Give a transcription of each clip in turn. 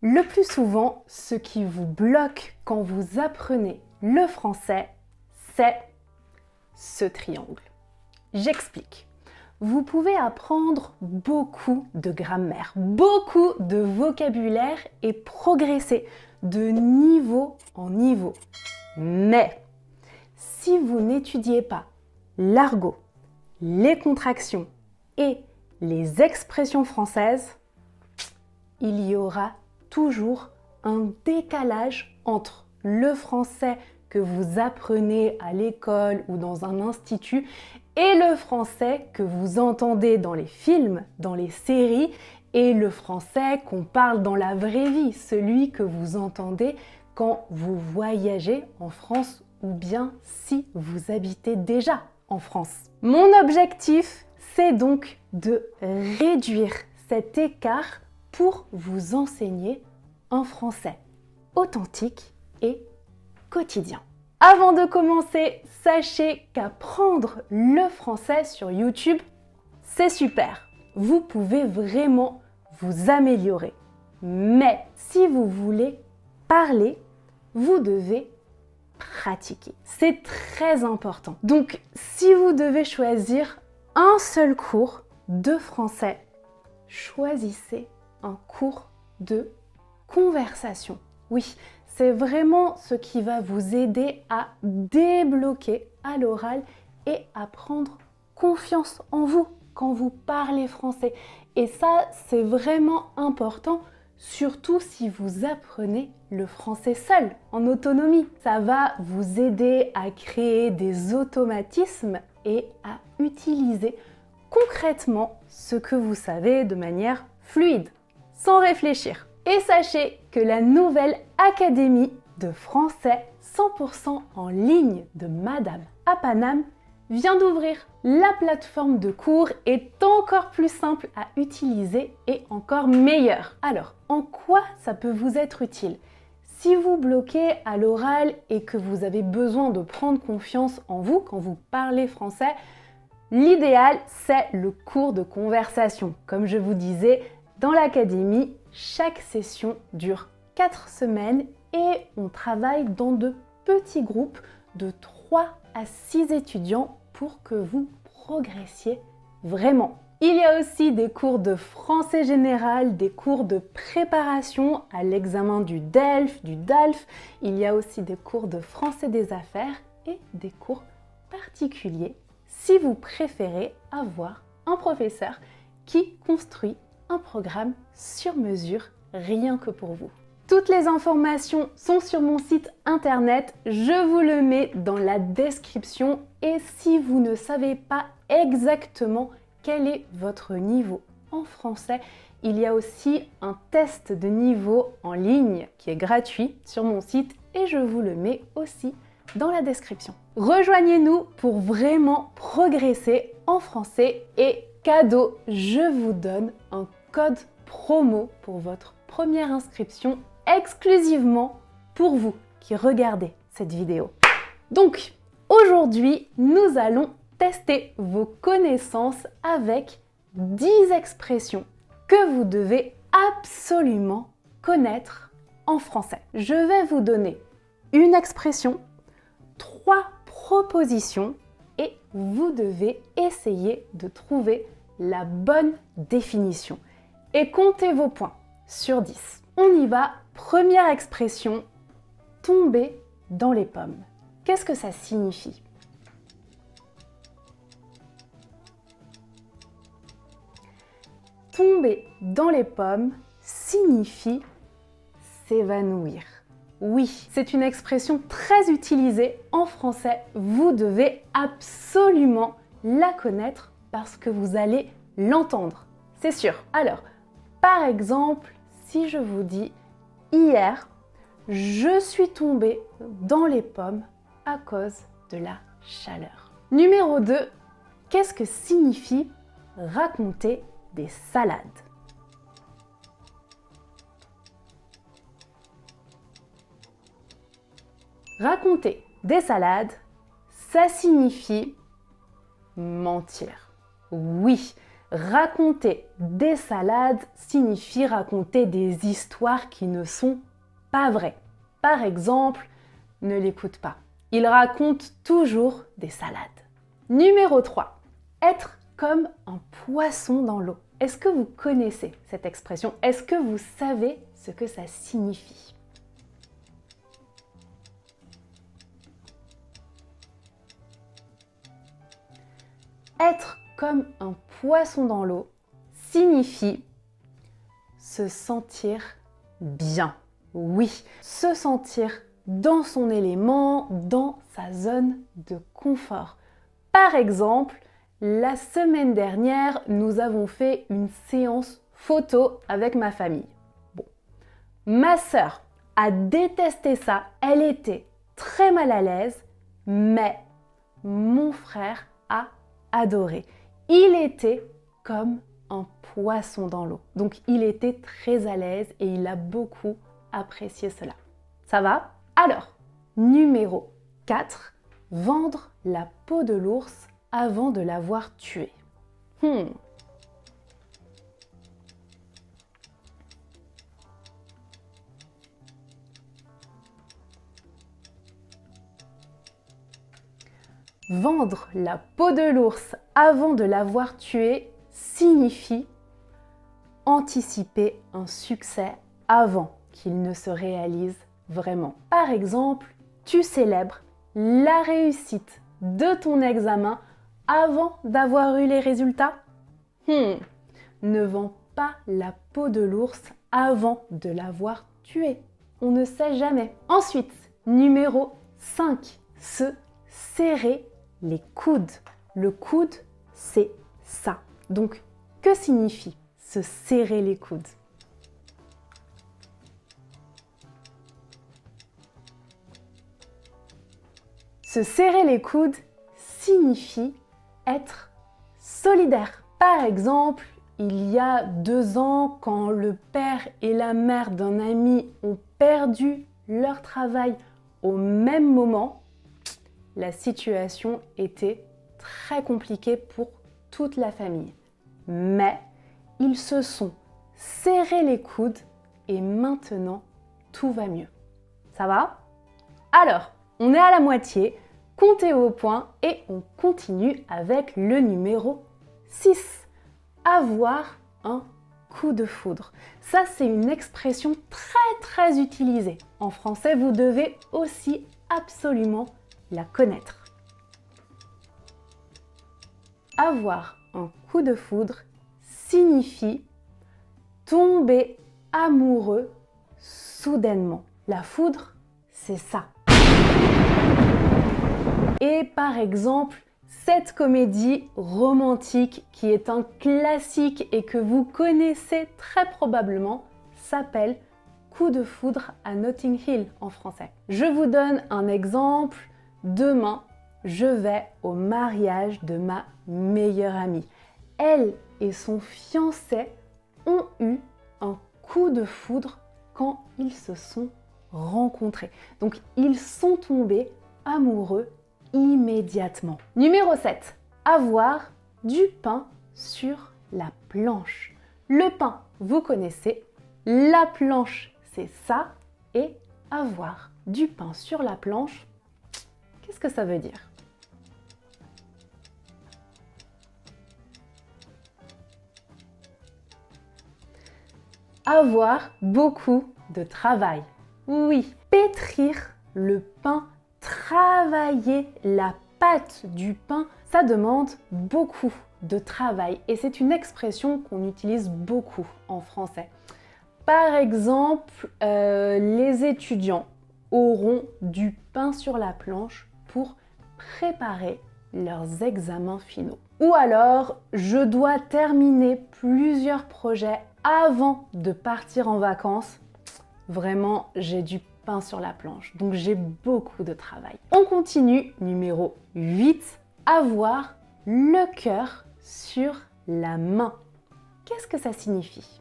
Le plus souvent, ce qui vous bloque quand vous apprenez le français, c'est ce triangle. J'explique. Vous pouvez apprendre beaucoup de grammaire, beaucoup de vocabulaire et progresser de niveau en niveau. Mais si vous n'étudiez pas l'argot, les contractions et les expressions françaises, il y aura toujours un décalage entre le français que vous apprenez à l'école ou dans un institut et le français que vous entendez dans les films, dans les séries et le français qu'on parle dans la vraie vie, celui que vous entendez quand vous voyagez en France ou bien si vous habitez déjà en France. Mon objectif, c'est donc de réduire cet écart pour vous enseigner un français authentique et quotidien. Avant de commencer, sachez qu'apprendre le français sur YouTube, c'est super. Vous pouvez vraiment vous améliorer. Mais si vous voulez parler, vous devez pratiquer. C'est très important. Donc, si vous devez choisir un seul cours de français, choisissez un cours de conversation. Oui, c'est vraiment ce qui va vous aider à débloquer à l'oral et à prendre confiance en vous quand vous parlez français. Et ça, c'est vraiment important, surtout si vous apprenez le français seul, en autonomie. Ça va vous aider à créer des automatismes et à utiliser concrètement ce que vous savez de manière fluide, sans réfléchir. Et sachez que la nouvelle Académie de français 100% en ligne de Madame à Paname vient d'ouvrir. La plateforme de cours est encore plus simple à utiliser et encore meilleure. Alors, en quoi ça peut vous être utile? Si vous bloquez à l'oral et que vous avez besoin de prendre confiance en vous quand vous parlez français, l'idéal, c'est le cours de conversation. Comme je vous disais, dans l'académie, chaque session dure 4 semaines et on travaille dans de petits groupes de 3 à 6 étudiants pour que vous progressiez vraiment. Il y a aussi des cours de français général, des cours de préparation à l'examen du DELF, du DALF. Il y a aussi des cours de français des affaires et des cours particuliers si vous préférez avoir un professeur qui construit un programme sur mesure rien que pour vous. Toutes les informations sont sur mon site internet, je vous le mets dans la description et si vous ne savez pas exactement quel est votre niveau en français, il y a aussi un test de niveau en ligne qui est gratuit sur mon site et je vous le mets aussi dans la description. Rejoignez-nous pour vraiment progresser en français et cadeau, je vous donne un code promo pour votre première inscription exclusivement pour vous qui regardez cette vidéo. Donc, aujourd'hui, nous allons tester vos connaissances avec 10 expressions que vous devez absolument connaître en français. Je vais vous donner une expression, 3 propositions et vous devez essayer de trouver la bonne définition. Et comptez vos points sur 10. On y va. Première expression, tomber dans les pommes. Qu'est-ce que ça signifie? Tomber dans les pommes signifie s'évanouir. Oui, c'est une expression très utilisée en français. Vous devez absolument la connaître parce que vous allez l'entendre. C'est sûr. Alors, par exemple, si je vous dis « Hier, je suis tombée dans les pommes à cause de la chaleur ». Numéro 2, qu'est-ce que signifie raconter des salades? Raconter des salades, ça signifie mentir. Oui, Raconter des salades signifie raconter des histoires qui ne sont pas vraies. Par exemple, ne l'écoute pas. Il raconte toujours des salades. Numéro 3. Être comme un poisson dans l'eau. Est-ce que vous connaissez cette expression? Est-ce que vous savez ce que ça signifie? Être comme un poisson dans l'eau signifie se sentir bien. Oui, se sentir dans son élément, dans sa zone de confort. Par exemple, la semaine dernière, nous avons fait une séance photo avec ma famille. Bon. Ma sœur a détesté ça, elle était très mal à l'aise, mais mon frère a adoré. Il était comme un poisson dans l'eau. Donc il était très à l'aise et il a beaucoup apprécié cela. Ça va? Alors, numéro 4, vendre la peau de l'ours avant de l'avoir tué. Vendre la peau de l'ours avant de l'avoir tué signifie anticiper un succès avant qu'il ne se réalise vraiment. Par exemple, tu célèbres la réussite de ton examen avant d'avoir eu les résultats. Ne vends pas la peau de l'ours avant de l'avoir tué. On ne sait jamais. Ensuite, numéro 5, se serrer les coudes. Le coude, c'est ça. Donc, que signifie se serrer les coudes? Se serrer les coudes signifie être solidaire. Par exemple, il y a 2 ans, quand le père et la mère d'un ami ont perdu leur travail au même moment, la situation était très compliquée pour toute la famille. Mais ils se sont serrés les coudes et maintenant tout va mieux. Ça va? Alors, on est à la moitié, comptez au point et on continue avec le numéro 6. Avoir un coup de foudre. Ça, c'est une expression très utilisée. En français, vous devez aussi absolument la connaître. Avoir un coup de foudre signifie tomber amoureux soudainement. La foudre, c'est ça. Et par exemple, cette comédie romantique qui est un classique et que vous connaissez très probablement s'appelle Coup de foudre à Notting Hill en français. Je vous donne un exemple. Demain, je vais au mariage de ma meilleure amie. Elle et son fiancé ont eu un coup de foudre quand ils se sont rencontrés. Donc, ils sont tombés amoureux immédiatement. Numéro 7. Avoir du pain sur la planche. Le pain, vous connaissez. La planche, c'est ça. Et avoir du pain sur la planche, qu'est-ce que ça veut dire? Avoir beaucoup de travail. Oui, pétrir le pain, travailler la pâte du pain, ça demande beaucoup de travail et c'est une expression qu'on utilise beaucoup en français. Par exemple, les étudiants auront du pain sur la planche pour préparer leurs examens finaux. Ou alors, je dois terminer plusieurs projets avant de partir en vacances. Vraiment, j'ai du pain sur la planche, donc j'ai beaucoup de travail. On continue, numéro 8, avoir le cœur sur la main. Qu'est-ce que ça signifie?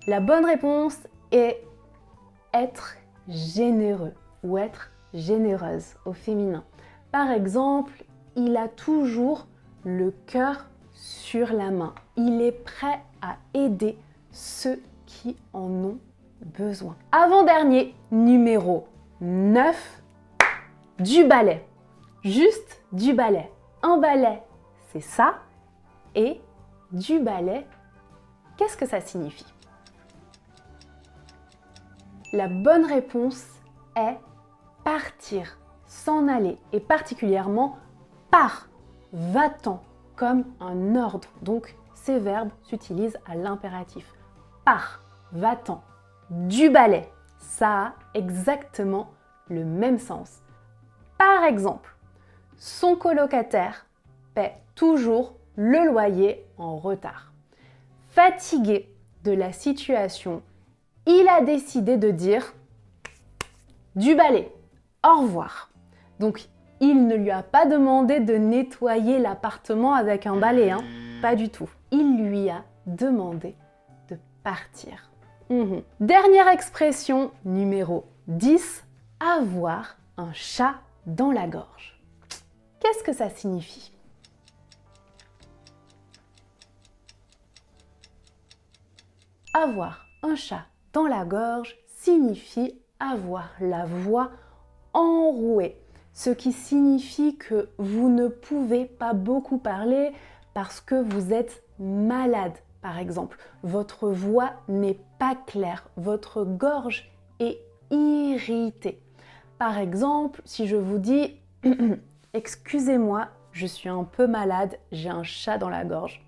La bonne réponse est être généreux ou être généreuse au féminin. Par exemple, il a toujours le cœur sur la main. Il est prêt à aider ceux qui en ont besoin. Avant-dernier, numéro 9, du balai. Juste du balai. Un balai, c'est ça. Et du balai, qu'est-ce que ça signifie? La bonne réponse est partir, s'en aller, et particulièrement pars, va-t'en, comme un ordre. Donc, ces verbes s'utilisent à l'impératif. Pars, va-t'en, du balai, ça a exactement le même sens. Par exemple, son colocataire paie toujours le loyer en retard. Fatigué de la situation, il a décidé de dire du balai, au revoir. Donc, il ne lui a pas demandé de nettoyer l'appartement avec un balai, hein. Pas du tout. Il lui a demandé de partir. Dernière expression, numéro 10, avoir un chat dans la gorge. Qu'est-ce que ça signifie? Avoir un chat dans la gorge signifie avoir la voix enrouée, ce qui signifie que vous ne pouvez pas beaucoup parler parce que vous êtes malade, par exemple. Votre voix n'est pas claire, votre gorge est irritée. Par exemple, si je vous dis « Excusez-moi, je suis un peu malade, j'ai un chat dans la gorge. »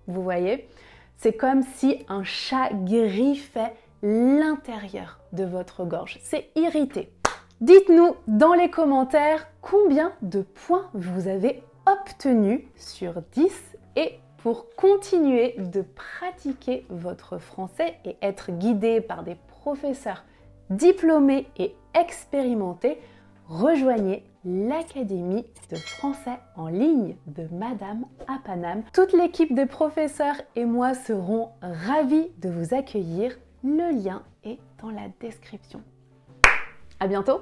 Vous voyez? C'est comme si un chat griffait l'intérieur de votre gorge. C'est irrité. Dites-nous dans les commentaires combien de points vous avez obtenus sur 10 et pour continuer de pratiquer votre français et être guidé par des professeurs diplômés et expérimentés, rejoignez l'Académie de français en ligne de Madame à Paname. Toute l'équipe de professeurs et moi serons ravis de vous accueillir. Le lien est dans la description. À bientôt!